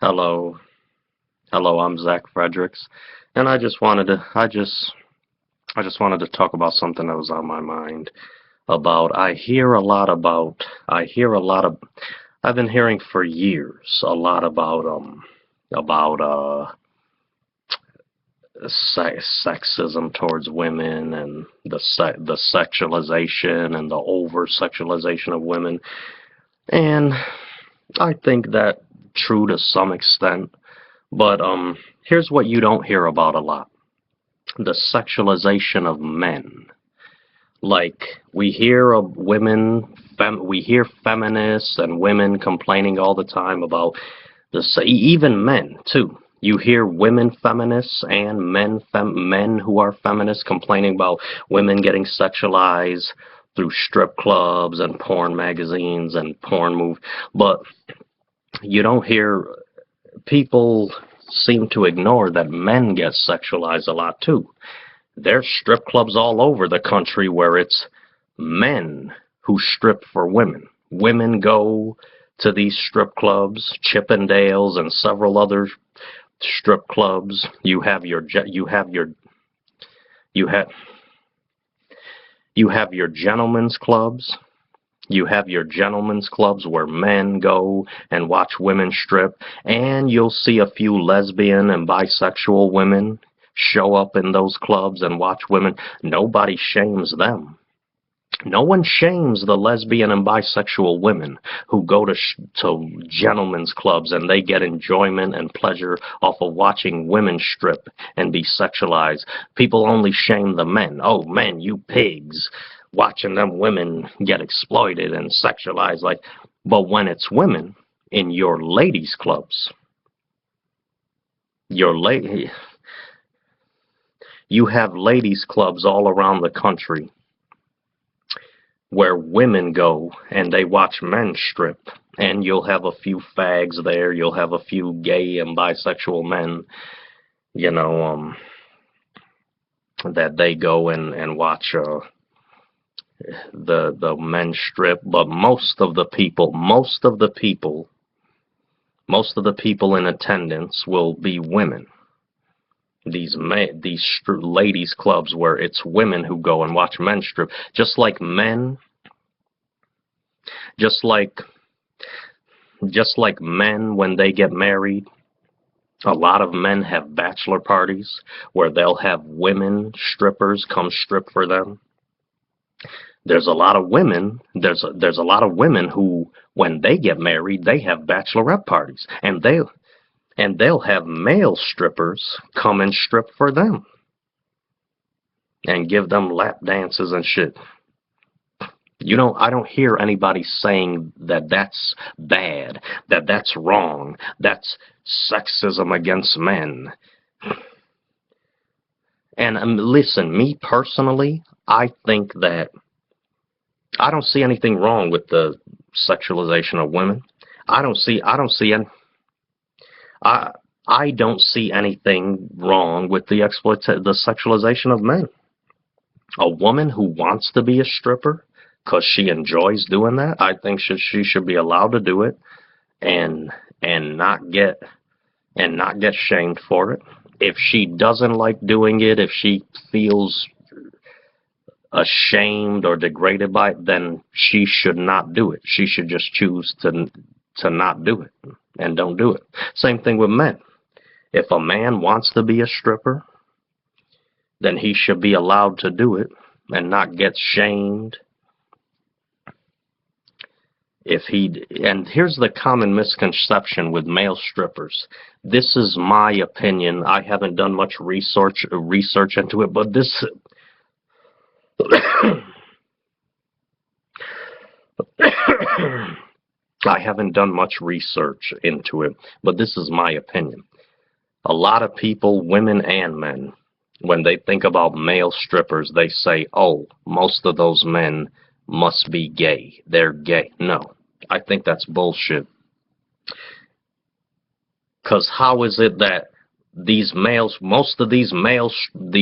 Hello, hello. I'm Zach Fredericks, and I just wanted to talk about something that was on my mind. I hear a lot about, I hear a lot of, I've been hearing for years a lot about sexism towards women and the sexualization and the over sexualization of women, and I think that true to some extent. But here's what you don't hear about a lot: the sexualization of men. Like we hear feminists and women complaining all the time about even men too. You hear women feminists and men who are feminists complaining about women getting sexualized through strip clubs and porn magazines and porn movies. But you don't hear people seem to ignore that men get sexualized a lot too. There's strip clubs all over the country where it's men who strip for women. Women go to these strip clubs, Chippendales and several other strip clubs. You have your gentlemen's clubs. You have your gentlemen's clubs where men go and watch women strip, and you'll see a few lesbian and bisexual women show up in those clubs and watch women. Nobody shames them. No one shames the lesbian and bisexual women who go to gentlemen's clubs and they get enjoyment and pleasure off of watching women strip and be sexualized. People only shame the men. Oh, men, you pigs, watching them women get exploited and sexualized. But when it's women in your ladies' clubs, you have ladies' clubs all around the country where women go and they watch men strip, and you'll have a few fags there, you'll have a few gay and bisexual men, that they go and watch the men strip. But most of the people in attendance will be women. These ladies clubs where it's women who go and watch men strip, just like men when they get married. A lot of men have bachelor parties where they'll have women strippers come strip for them. There's a lot of women who, when they get married, they have bachelorette parties, and they'll have male strippers come and strip for them and give them lap dances and shit. I don't hear anybody saying that that's bad, that that's wrong, that's sexism against men. And listen, me personally, I think that I don't see anything wrong with the sexualization of women. I don't see anything wrong with the sexualization of men. A woman who wants to be a stripper because she enjoys doing that, I think she should be allowed to do it and not get shamed for it. If she doesn't like doing it, if she feels ashamed or degraded by it, then she should not do it. She should just choose to not do it and don't do it. Same thing with men. If a man wants to be a stripper, then he should be allowed to do it and not get shamed. And here's the common misconception with male strippers. This is my opinion. I haven't done much research into it, but this I haven't done much research into it, but this is my opinion. A lot of people, women and men, when they think about male strippers, they say, oh, most of those men must be gay. They're gay. No, I think that's bullshit. Because how is it that these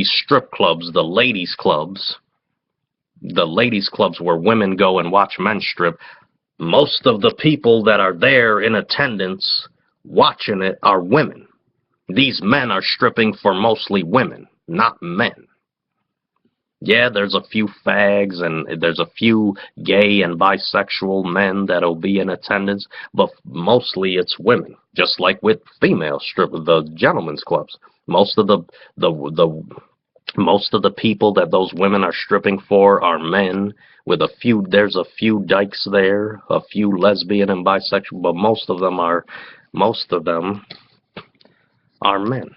strip clubs, the ladies clubs where women go and watch men strip, most of the people that are there in attendance watching it are women. These men are stripping for mostly women, not men. Yeah, there's a few fags and there's a few gay and bisexual men that'll be in attendance, but mostly it's women. Just like with female the gentlemen's clubs. Most of the most of the people that those women are stripping for are men. There's a few dykes there, a few lesbian and bisexual, but most of them are men.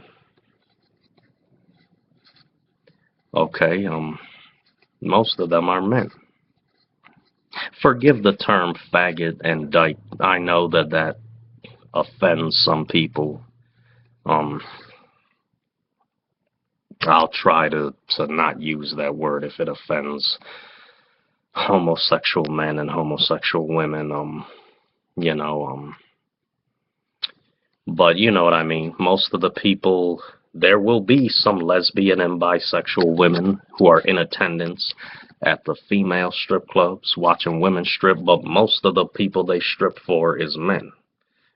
Okay, most of them are men. Forgive the term faggot and dyke. I know that offends some people. I'll try to not use that word if it offends homosexual men and homosexual women. But you know what I mean. Most of the people, there will be some lesbian and bisexual women who are in attendance at the female strip clubs watching women strip, but most of the people they strip for is men.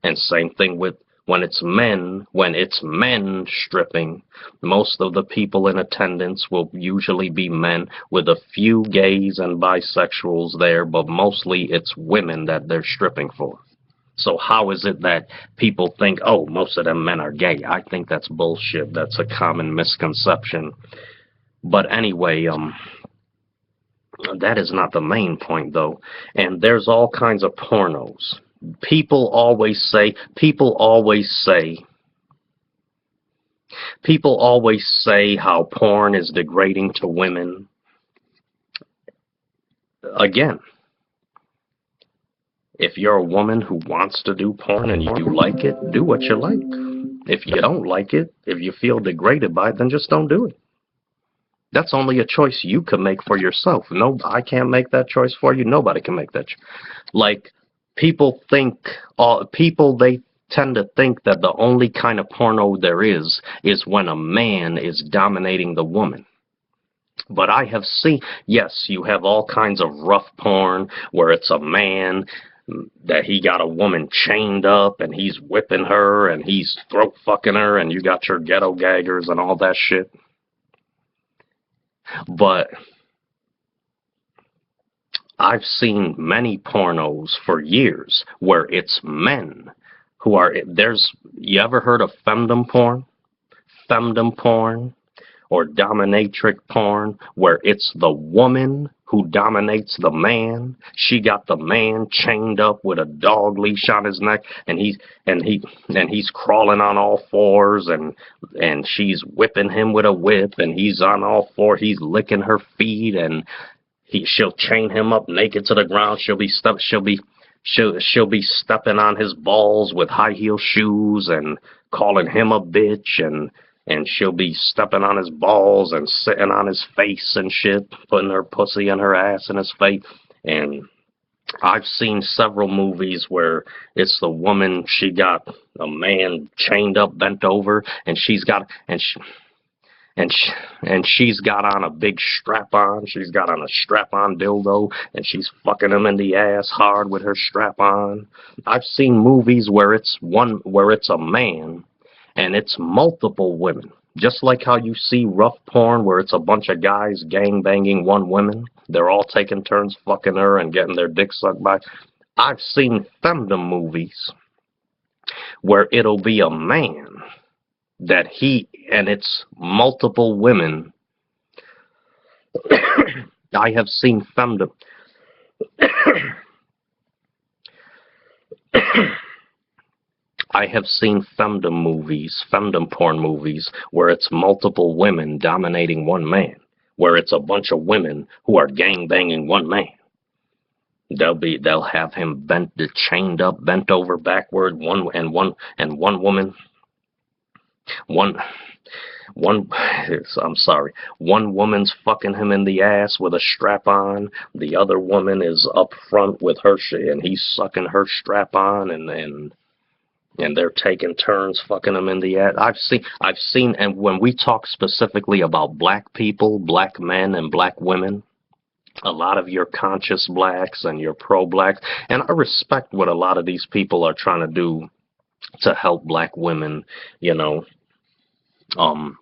And same thing with when it's men stripping, most of the people in attendance will usually be men, with a few gays and bisexuals there, but mostly it's women that they're stripping for. So how is it that people think, oh, most of them men are gay? I think that's bullshit. That's a common misconception. But anyway, that is not the main point, though. And there's all kinds of pornos. People always say how porn is degrading to women. Again, if you're a woman who wants to do porn and you like it, do what you like. If you don't like it, if you feel degraded by it, then just don't do it. That's only a choice you can make for yourself. No, I can't make that choice for you. Nobody can make that choice. Like, people they tend to think that the only kind of porno there is when a man is dominating the woman. But I have seen, yes, you have all kinds of rough porn where it's a man that he got a woman chained up and he's whipping her and he's throat fucking her and you got your ghetto gaggers and all that shit. But I've seen many pornos for years where it's men who are, you ever heard of femdom porn? Femdom porn or dominatrix porn, where it's the woman who dominates the man. She got the man chained up with a dog leash on his neck, and he's crawling on all fours, and she's whipping him with a whip, and he's on all fours. He's licking her feet, and she'll chain him up naked to the ground. She'll be stepping on his balls with high heel shoes and calling him a bitch, and she'll be stepping on his balls and sitting on his face and shit, putting her pussy and her ass in his face. And I've seen several movies where it's the woman, she got a man chained up, bent over, and she's got on a big strap-on. She's got on a strap-on dildo, and she's fucking him in the ass hard with her strap-on. I've seen movies where it's a man, and it's multiple women. Just like how you see rough porn where it's a bunch of guys gang-banging one woman. They're all taking turns fucking her and getting their dick sucked by. I've seen femdom movies where it'll be a man and it's multiple women. I have seen femdom. I have seen femdom porn movies, where it's multiple women dominating one man, where it's a bunch of women who are gang-banging one man. They'll have him chained up, bent over backward, one woman. One woman's fucking him in the ass with a strap on. The other woman is up front with her shit, and he's sucking her strap on, and they're taking turns fucking him in the ass. I've seen, and when we talk specifically about black people, black men and black women, a lot of your conscious blacks and your pro-blacks, and I respect what a lot of these people are trying to do to help black women, you know, um,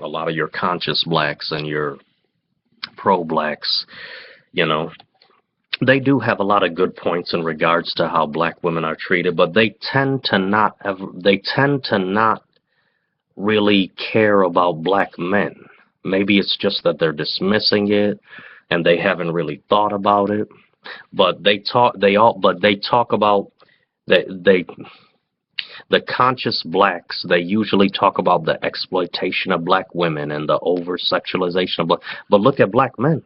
a lot of your conscious blacks and your pro-blacks, you know, they do have a lot of good points in regards to how black women are treated, but they tend to not really care about black men. Maybe it's just that they're dismissing it and they haven't really thought about it. But they talk about they the conscious blacks. They usually talk about the exploitation of black women and the over sexualization of black. But look at black men.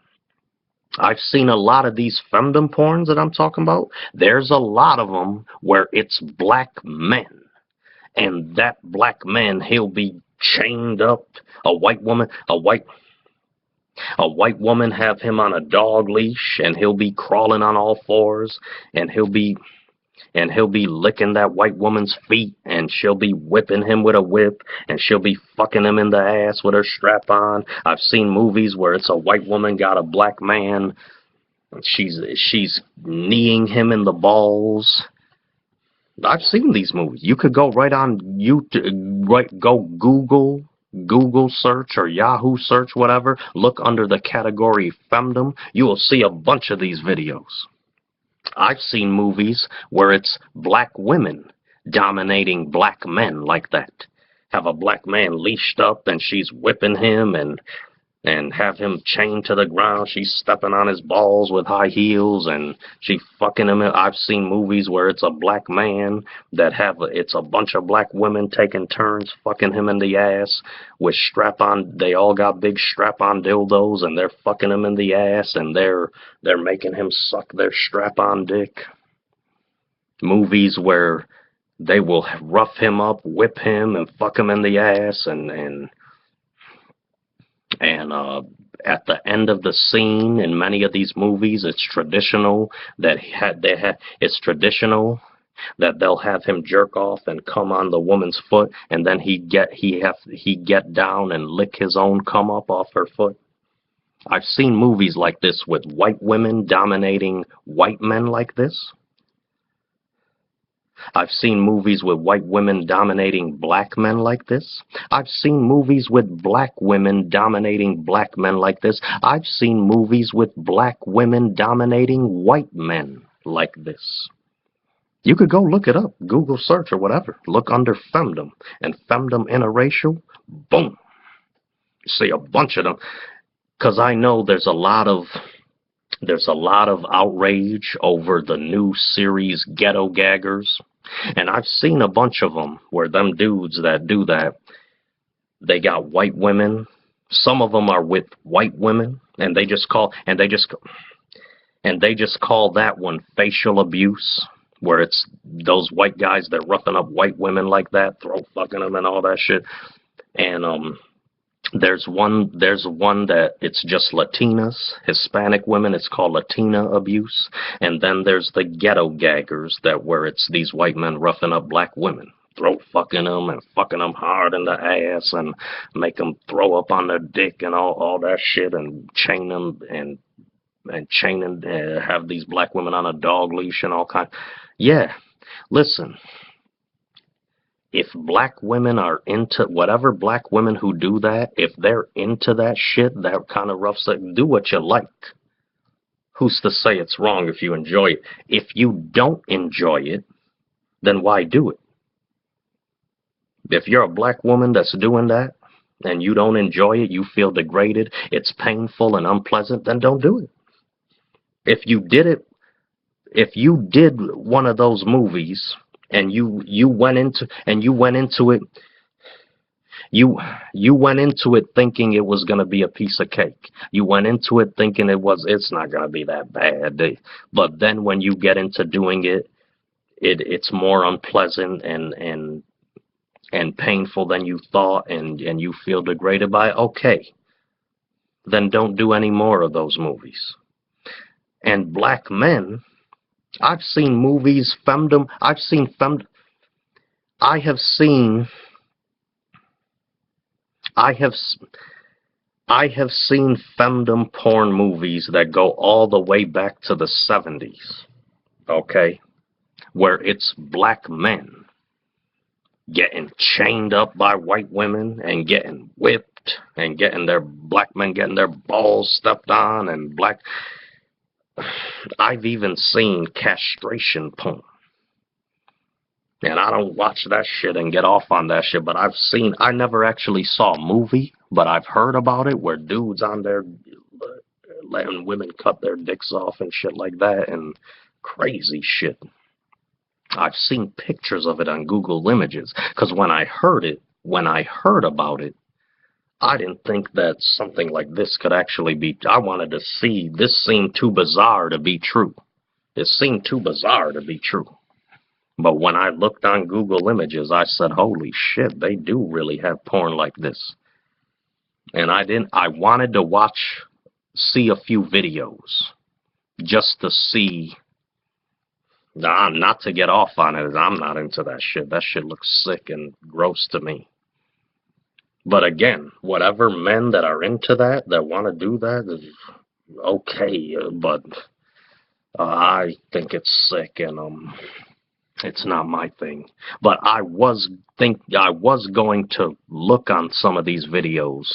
I've seen a lot of these femdom porns that I'm talking about. There's a lot of them where it's black men, and that black man, he'll be chained up. A white woman have him on a dog leash, and he'll be crawling on all fours, and he'll be licking that white woman's feet, and she'll be whipping him with a whip, and she'll be fucking him in the ass with her strap on. I've seen movies where it's a white woman got a black man, she's kneeing him in the balls. I've seen these movies. You could go right on YouTube, go Google search or Yahoo search, whatever. Look under the category femdom. You will see a bunch of these videos. I've seen movies where it's black women dominating black men like that. Have a black man leashed up and she's whipping him and have him chained to the ground. She's stepping on his balls with high heels and she fucking him. I've seen movies where it's a black man it's a bunch of black women taking turns fucking him in the ass with strap-on. They all got big strap-on dildos and they're fucking him in the ass and they're making him suck their strap-on dick. Movies where they will rough him up, whip him, and fuck him in the ass and at the end of the scene in many of these movies, it's traditional that they'll have him jerk off and come on the woman's foot, and then he get down and lick his own cum up off her foot. I've seen movies like this with white women dominating white men like this. I've seen movies with white women dominating black men like this. I've seen movies with black women dominating black men like this. I've seen movies with black women dominating white men like this. You could go look it up, Google search or whatever. Look under femdom and femdom interracial. Boom. You see a bunch of them. Because I know there's a lot of outrage over the new series Ghetto Gaggers. And I've seen a bunch of them where them dudes that do that, they got white women. Some of them are with white women, and they just call that one facial abuse, where it's those white guys that roughing up white women like that, throat fucking them and all that shit. And there's one that it's just Latinas, Hispanic women. It's called Latina abuse. And then there's the Ghetto Gaggers where it's these white men roughing up black women, throat fucking them and fucking them hard in the ass and make them throw up on their dick and all that shit and chain them and have these black women on a dog leash and all kind. Yeah, listen. If black women are into whatever, black women who do that, if they're into that shit, that kind of rough stuff, do what you like. Who's to say it's wrong if you enjoy it? If you don't enjoy it, then why do it? If you're a black woman that's doing that and you don't enjoy it, you feel degraded, it's painful and unpleasant, then don't do it. If you did one of those movies and you went into it thinking it was going to be a piece of cake. You went into it thinking it's not going to be that bad. But then when you get into doing it, it's more unpleasant and painful than you thought, and you feel degraded by it. Okay, then don't do any more of those movies. And black men, I've seen movies, femdom. I have seen femdom porn movies that go all the way back to the 70s, okay, where it's black men getting chained up by white women and getting whipped and getting their black men getting their balls stepped on and black. I've even seen castration porn. And I don't watch that shit and get off on that shit, but I never actually saw a movie, but I've heard about it where dudes on there letting women cut their dicks off and shit like that and crazy shit. I've seen pictures of it on Google Images, because when I heard about it, I didn't think that something like this could actually be. I wanted to see. This seemed too bizarre to be true. It seemed too bizarre to be true. But when I looked on Google Images, I said, holy shit, they do really have porn like this. And I wanted to see a few videos just to see. Not to get off on it. I'm not into that shit. That shit looks sick and gross to me. But again, whatever men that are into that want to do that, is okay. But I think it's sick and it's not my thing. But I was going to look on some of these videos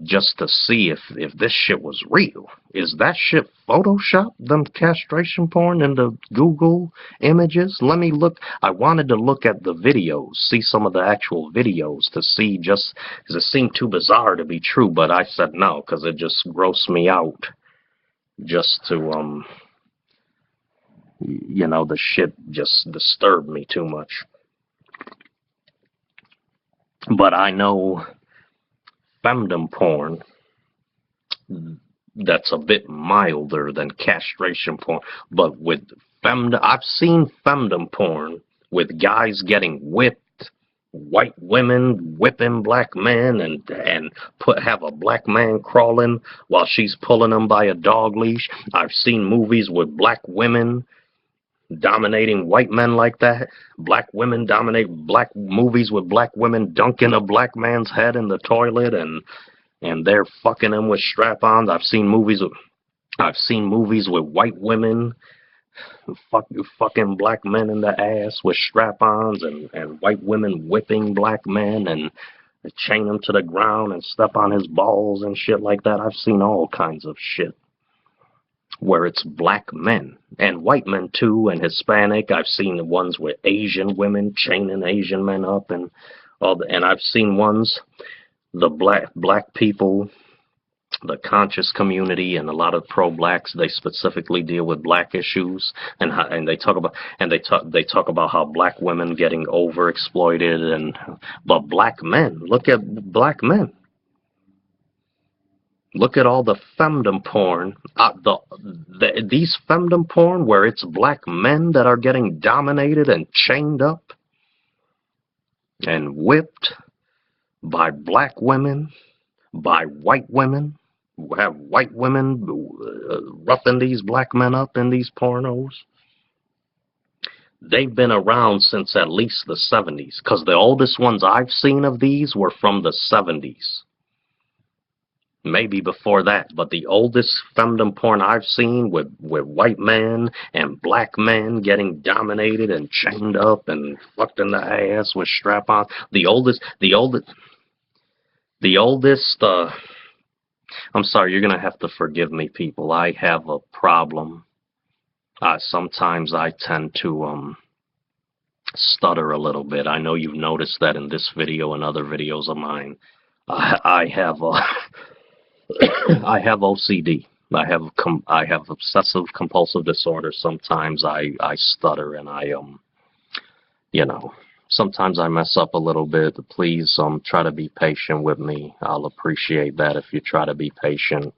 just to see if this shit was real. Is that shit Photoshop, them castration porn in the Google Images? Let me look. I wanted to look at the videos, see some of the actual videos to see, just because it seemed too bizarre to be true, but I said no, because it just grossed me out just to, the shit just disturbed me too much. But I know femdom porn that's a bit milder than castration porn, but with I've seen femdom porn with guys getting whipped, white women whipping black men, and have a black man crawling while she's pulling him by a dog leash. I've seen movies with black women dominating white men like that. Black women dominate movies with black women dunking a black man's head in the toilet and they're fucking him with strap-ons. I've seen movies with white women fucking black men in the ass with strap-ons and white women whipping black men and chain him to the ground and step on his balls and shit like that. I've seen all kinds of shit where it's black men and white men too, and Hispanic. I've seen the ones with Asian women chaining Asian men up and I've seen ones, the black people, the conscious community, and a lot of pro-blacks, they specifically deal with black issues, and they talk about how black women getting overexploited, but black men, look at black men. Look at all the femdom porn, these femdom porn where it's black men that are getting dominated and chained up and whipped by black women, by white women, who have white women roughing these black men up in these pornos. They've been around since at least the 70s, because the oldest ones I've seen of these were from the 70s. Maybe before that, but the oldest femdom porn I've seen with white men and black men getting dominated and chained up and fucked in the ass with strap-on. The oldest, I'm sorry, you're going to have to forgive me, people. I have a problem. Sometimes I tend to stutter a little bit. I know you've noticed that in this video and other videos of mine. I have I have OCD. I have obsessive compulsive disorder. Sometimes I stutter and sometimes I mess up a little bit. Please try to be patient with me. I'll appreciate that if you try to be patient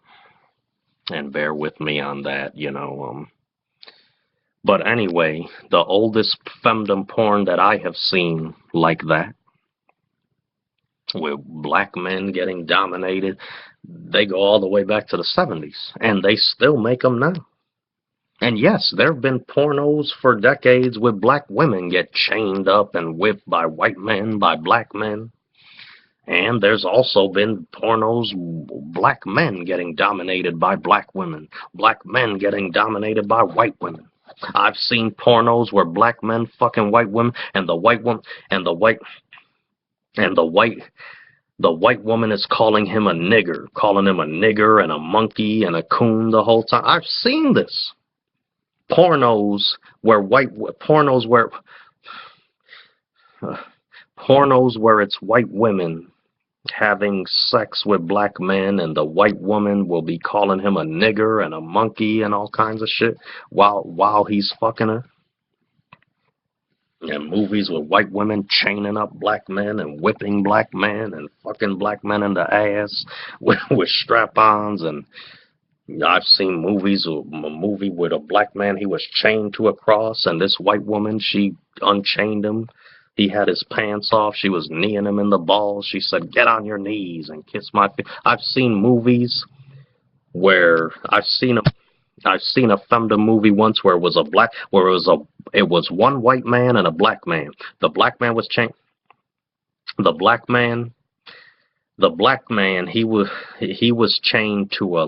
and bear with me on that, But anyway, the oldest femdom porn that I have seen like that, with black men getting dominated, they go all the way back to the 70s, and they still make them now. And yes, there have been pornos for decades with black women get chained up and whipped by white men, by black men. And there's also been pornos, black men getting dominated by black women, black men getting dominated by white women. I've seen pornos where black men fucking white women, and the white woman, and the white, and the white woman is calling him a nigger and a monkey and a coon the whole time. I've seen this. Pornos where pornos where it's white women having sex with black men, and the white woman will be calling him a nigger and a monkey and all kinds of shit while he's fucking her. And movies with white women chaining up black men and whipping black men and fucking black men in the ass with strap-ons. And I've seen movies, a movie with a black man, he was chained to a cross, and this white woman, she unchained him. He had his pants off. She was kneeing him in the balls. She said, "Get on your knees and kiss my feet." I've seen movies where I've seen a femdom movie once where it was one white man and a black man. The black man was chained. The black man, he was chained to a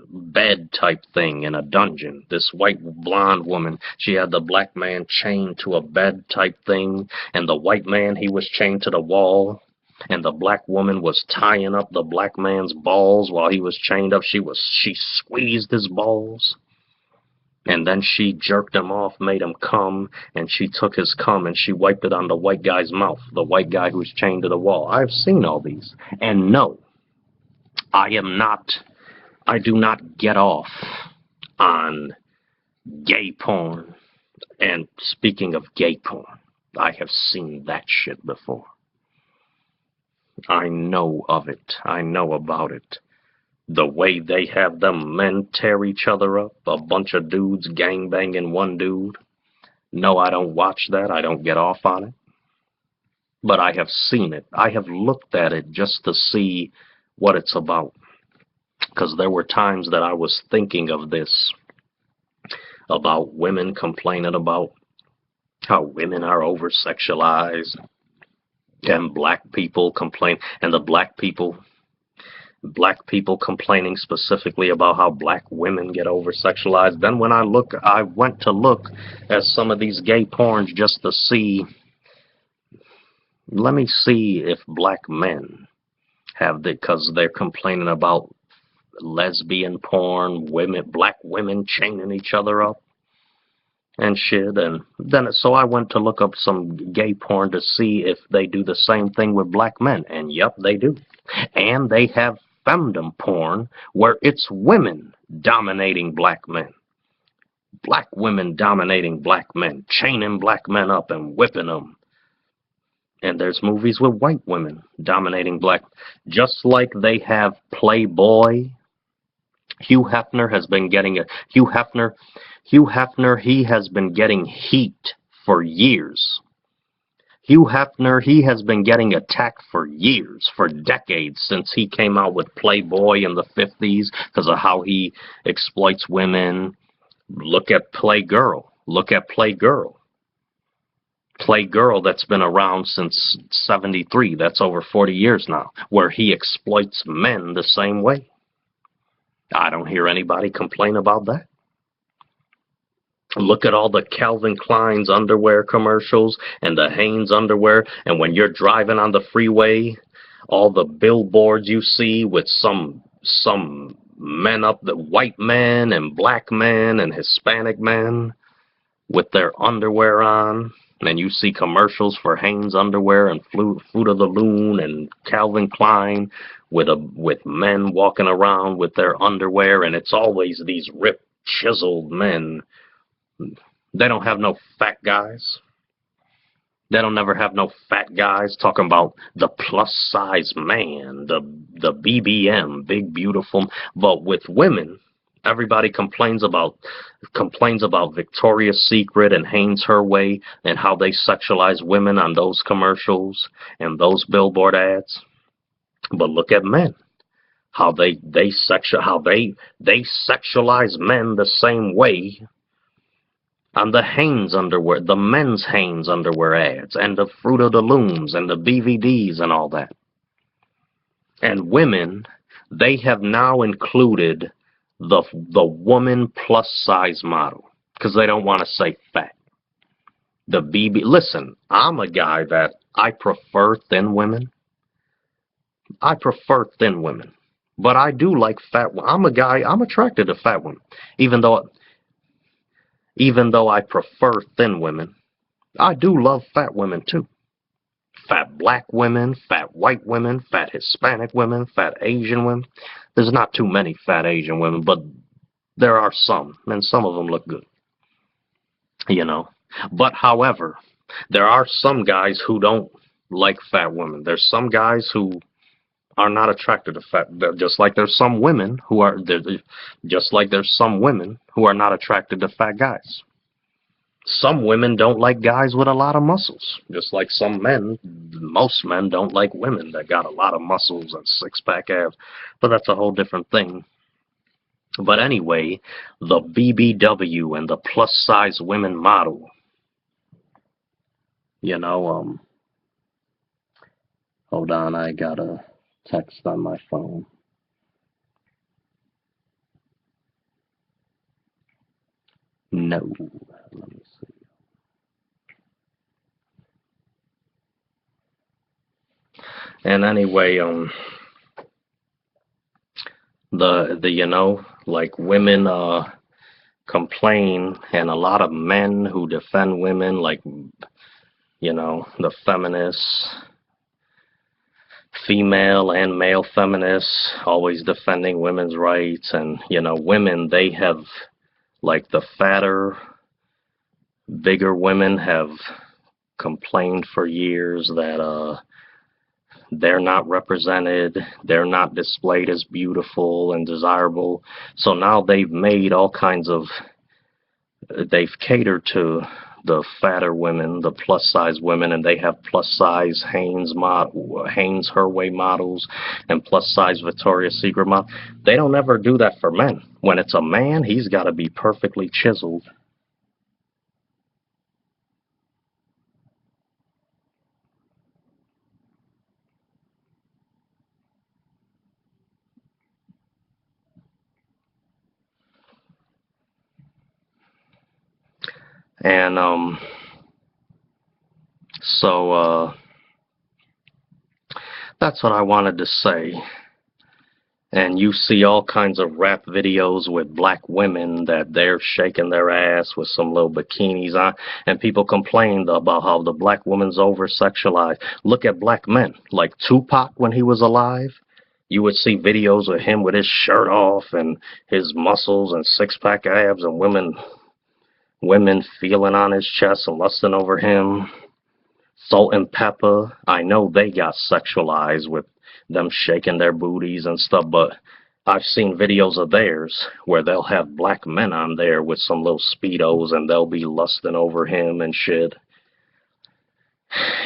bed type thing in a dungeon. This white blonde woman, she had the black man chained to a bed type thing, and the white man, he was chained to the wall, and the black woman was tying up the black man's balls while he was chained up. She squeezed his balls, and then she jerked him off, made him cum, and she took his cum and she wiped it on the white guy's mouth, the white guy who was chained to the wall. I've seen all these. And no, I do not get off on gay porn. And speaking of gay porn, I have seen that shit before. I know of it. I know about it. The way they have them men tear each other up, a bunch of dudes gangbanging one dude. No, I don't watch that. I don't get off on it. But I have seen it. I have looked at it just to see what it's about. Because there were times that I was thinking of this, about women complaining about how women are over-sexualized, and black people complain, and the black people complaining specifically about how black women get over-sexualized. Then when I went to look at some of these gay porns just to see, let me see if black men have the, because they're complaining about lesbian porn, black women chaining each other up and shit. And then so I went to look up some gay porn to see if they do the same thing with black men, and yep, they do. And they have femdom porn where it's women dominating black men, black women dominating black men, chaining black men up and whipping them. And there's movies with white women dominating black, just like they have Playboy. Hugh Hefner, he has been getting heat for years. Hugh Hefner, he has been getting attacked for years, for decades, since he came out with Playboy in the 50s because of how he exploits women. Look at Playgirl. Playgirl, that's been around since 73. That's over 40 years now, where he exploits men the same way. I don't hear anybody complain about that. Look at all the Calvin Klein's underwear commercials and the Hanes underwear, and when you're driving on the freeway, all the billboards you see with some men up, the white men and black men and Hispanic men with their underwear on. And you see commercials for Hanes underwear and Fruit of the Loom and Calvin Klein with men walking around with their underwear, and it's always these ripped, chiseled men. They don't have no fat guys. They don't never have no fat guys talking about the plus size man, the BBM, big beautiful. But with women, everybody complains about Victoria's Secret and Hanes Her Way and how they sexualize women on those commercials and those billboard ads. But look at men, how they sexualize men the same way on the Hanes underwear, the men's Hanes underwear ads, and the Fruit of the Looms and the BVDs and all that. And women, they have now included the woman plus size model, because they don't want to say fat. The BB. Listen, I'm a guy that I prefer thin women. I prefer thin women, but I do like fat. I'm a guy. I'm attracted to fat women, even though I prefer thin women. I do love fat women too. Fat black women, fat white women, fat Hispanic women, fat Asian women. There's not too many fat Asian women, but there are some, and some of them look good, you know. But however, there are some guys who don't like fat women. There's some guys who are not attracted to fat, just like there's some women who are, just like there's some women who are not attracted to fat guys. Some women don't like guys with a lot of muscles, just like some men, most men don't like women that got a lot of muscles and six-pack abs, but that's a whole different thing. But anyway, the BBW and the plus-size women model, you know, hold on, I got a text on my phone. No, let me see. And anyway, the you know, like women complain, and a lot of men who defend women, like, you know, the feminists, female and male feminists, always defending women's rights. And, you know, women, they have, like, the fatter, bigger women have complained for years that they're not represented, they're not displayed as beautiful and desirable. So now they've made all kinds of, they've catered to the fatter women, the plus size women, and they have plus size Hanes Herway models and plus size Victoria's Secret models. They don't ever do that for men. When it's a man, he's got to be perfectly chiseled. And so that's what I wanted to say. And you see all kinds of rap videos with black women that they're shaking their ass with some little bikinis on, and people complain about how the black woman's over-sexualized. Look at black men, like Tupac when he was alive. You would see videos of him with his shirt off and his muscles and six-pack abs, and women feeling on his chest and lusting over him. Salt and Pepper, I know they got sexualized with them shaking their booties and stuff, but I've seen videos of theirs where they'll have black men on there with some little Speedos and they'll be lusting over him and shit.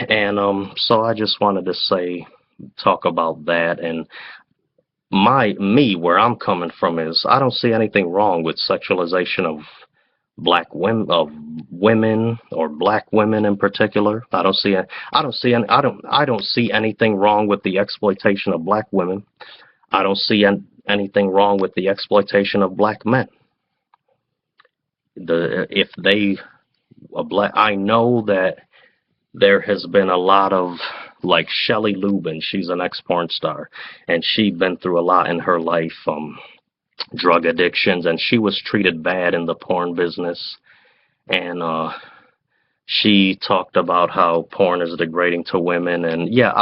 And so I just wanted to talk about that. And where I'm coming from is, I don't see anything wrong with sexualization of black women, or black women in particular. I don't see anything wrong with the exploitation of black women. I don't see anything wrong with the exploitation of black men. I know that there has been a lot of, like Shelley Lubin, she's an ex-porn star, and she'd been through a lot in her life, drug addictions, and she was treated bad in the porn business. And she talked about how porn is degrading to women. And yeah,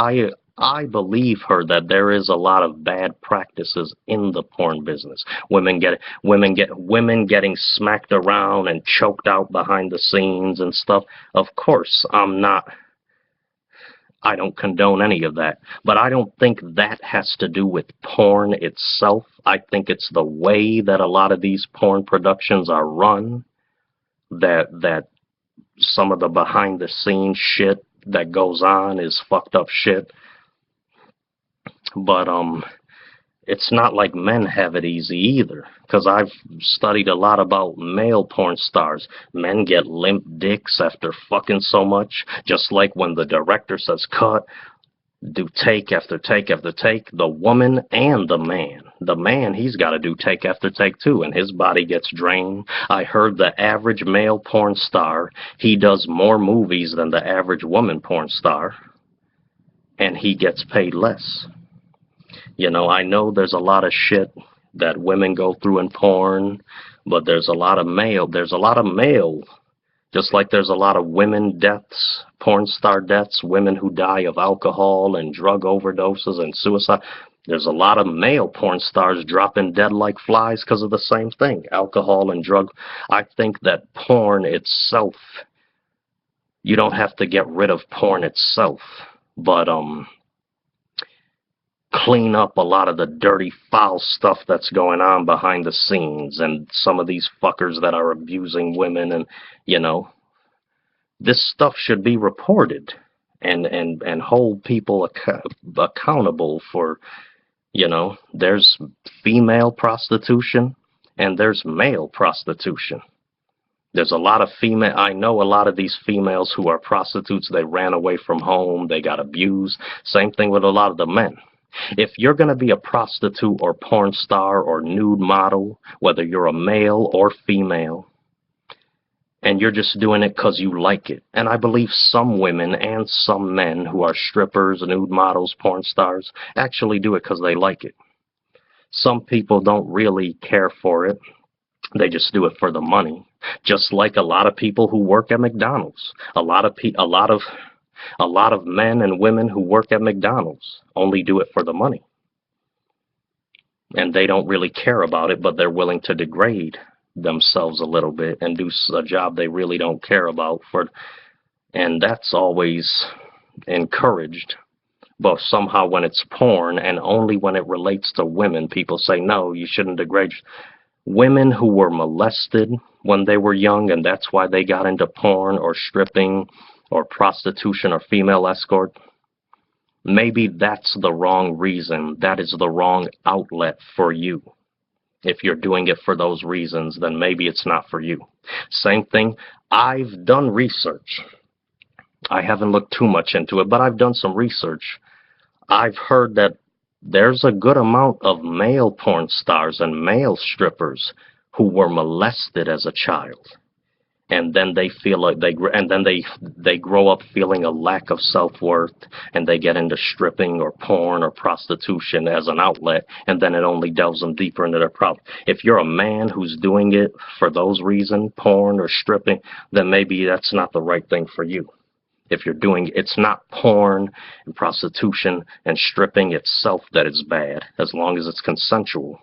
I believe her that there is a lot of bad practices in the porn business. Women getting smacked around and choked out behind the scenes and stuff. Of course, I don't condone any of that, but I don't think that has to do with porn itself. I think it's the way that a lot of these porn productions are run, that some of the behind the scenes shit that goes on is fucked up shit. But it's not like men have it easy either, because I've studied a lot about male porn stars. Men get limp dicks after fucking so much, just like when the director says cut, do take after take after take. The woman and the man the man, he's got to do take after take too, and his body gets drained. I heard the average male porn star, he does more movies than the average woman porn star, and he gets paid less. You know, I know there's a lot of shit that women go through in porn, but there's a lot of male, just like there's a lot of women deaths, porn star deaths, women who die of alcohol and drug overdoses and suicide. There's a lot of male porn stars dropping dead like flies because of the same thing, alcohol and drug. I think that porn itself, you don't have to get rid of porn itself, but clean up a lot of the dirty, foul stuff that's going on behind the scenes, and some of these fuckers that are abusing women, and, you know, this stuff should be reported and hold people accountable for, you know, there's female prostitution and there's male prostitution. There's a lot of I know a lot of these females who are prostitutes, they ran away from home, they got abused. Same thing with a lot of the men. If you're going to be a prostitute or porn star or nude model, whether you're a male or female, and you're just doing it because you like it, and I believe some women and some men who are strippers, nude models, porn stars, actually do it because they like it. Some people don't really care for it. They just do it for the money. Just like a lot of people who work at McDonald's. A lot of men and women who work at McDonald's only do it for the money. And they don't really care about it, but they're willing to degrade themselves a little bit and do a job they really don't care about. And that's always encouraged. But somehow when it's porn, and only when it relates to women, people say, no, you shouldn't degrade. Women who were molested when they were young, and that's why they got into porn or stripping or prostitution or female escort, maybe that's the wrong reason. That is the wrong outlet for you. If you're doing it for those reasons, then maybe it's not for you. Same thing, I've done research. I haven't looked too much into it, but I've done some research. I've heard that there's a good amount of male porn stars and male strippers who were molested as a child. And then they feel like they grow up feeling a lack of self-worth, and they get into stripping or porn or prostitution as an outlet, and then it only delves them deeper into their problem. If you're a man who's doing it for those reasons, porn or stripping, then maybe that's not the right thing for you. If you're doing, it's not porn and prostitution and stripping itself that is bad, as long as it's consensual.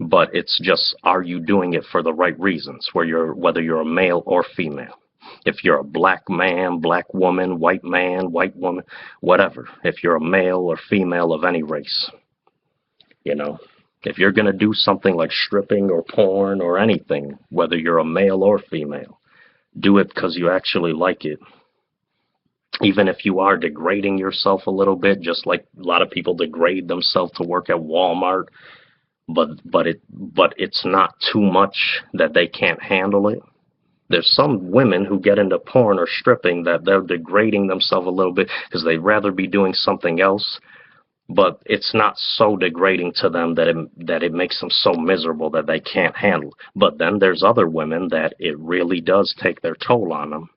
But it's just, are you doing it for the right reasons, whether you're a male or female? If you're a black man, black woman, white man, white woman, whatever. If you're a male or female of any race, you know, if you're going to do something like stripping or porn or anything, whether you're a male or female, do it because you actually like it. Even if you are degrading yourself a little bit, just like a lot of people degrade themselves to work at Walmart, but it's not too much that they can't handle it. There's some women who get into porn or stripping that they're degrading themselves a little bit because they'd rather be doing something else, but it's not so degrading to them that it makes them so miserable that they can't handle. But then there's other women that it really does take their toll on them,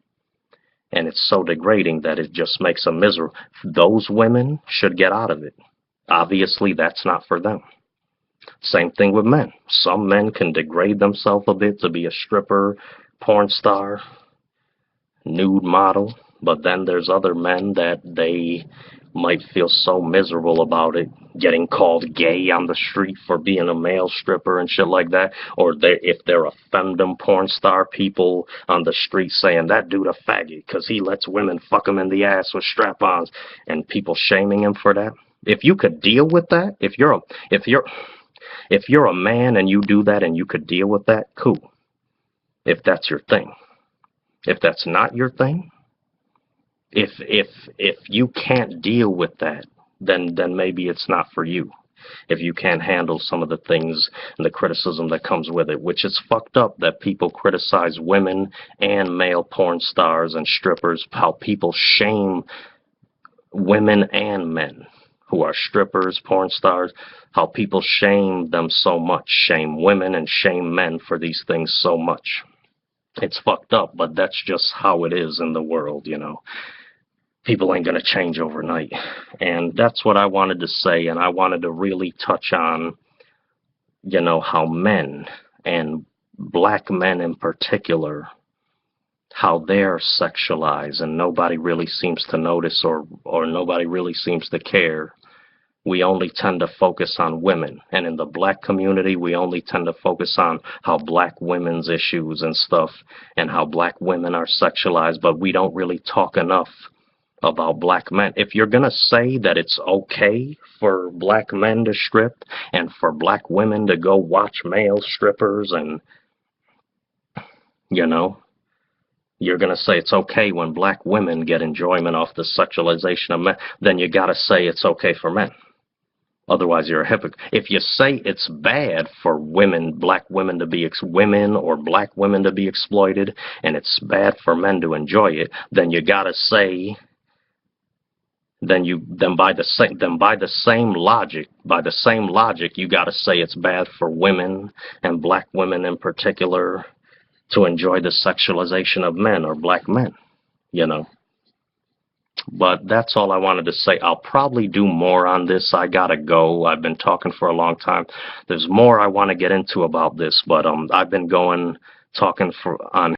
and it's so degrading that it just makes them miserable. Those women should get out of it. Obviously, that's not for them. Same thing with men. Some men can degrade themselves a bit to be a stripper, porn star, nude model, but then there's other men that they might feel so miserable about it, getting called gay on the street for being a male stripper and shit like that, or if they're a femdom porn star, people on the street saying that dude a faggot because he lets women fuck him in the ass with strap-ons, and people shaming him for that. If you could deal with that, if you're a man and you do that and you could deal with that, cool. If that's your thing. If that's not your thing, if you can't deal with that, then maybe it's not for you. If you can't handle some of the things and the criticism that comes with it, which is fucked up that people criticize women and male porn stars and strippers, how people shame women and men who are strippers, porn stars, how people shame them so much, shame women and shame men for these things so much. It's fucked up, but that's just how it is in the world, you know. People ain't going to change overnight. And that's what I wanted to say, and I wanted to really touch on, you know, how men, and black men in particular, how they're sexualized, and nobody really seems to notice, or nobody really seems to care. We only tend to focus on women, and in the black community we only tend to focus on how black women's issues and stuff, and how black women are sexualized, but we don't really talk enough about black men. If you're gonna say that it's okay for black men to strip and for black women to go watch male strippers, and you know, you're going to say it's okay when black women get enjoyment off the sexualization of men, then you got to say it's okay for men. Otherwise, you're a hypocrite. If you say it's bad for women, black women to be women or black women to be exploited, and it's bad for men to enjoy it, then you got to say, then by the same logic, you got to say it's bad for women, and black women in particular, to enjoy the sexualization of men or black men, you know. But that's all I wanted to say. I'll probably do more on this. I gotta go. I've been talking for a long time. There's more I want to get into about this, but I've been talking on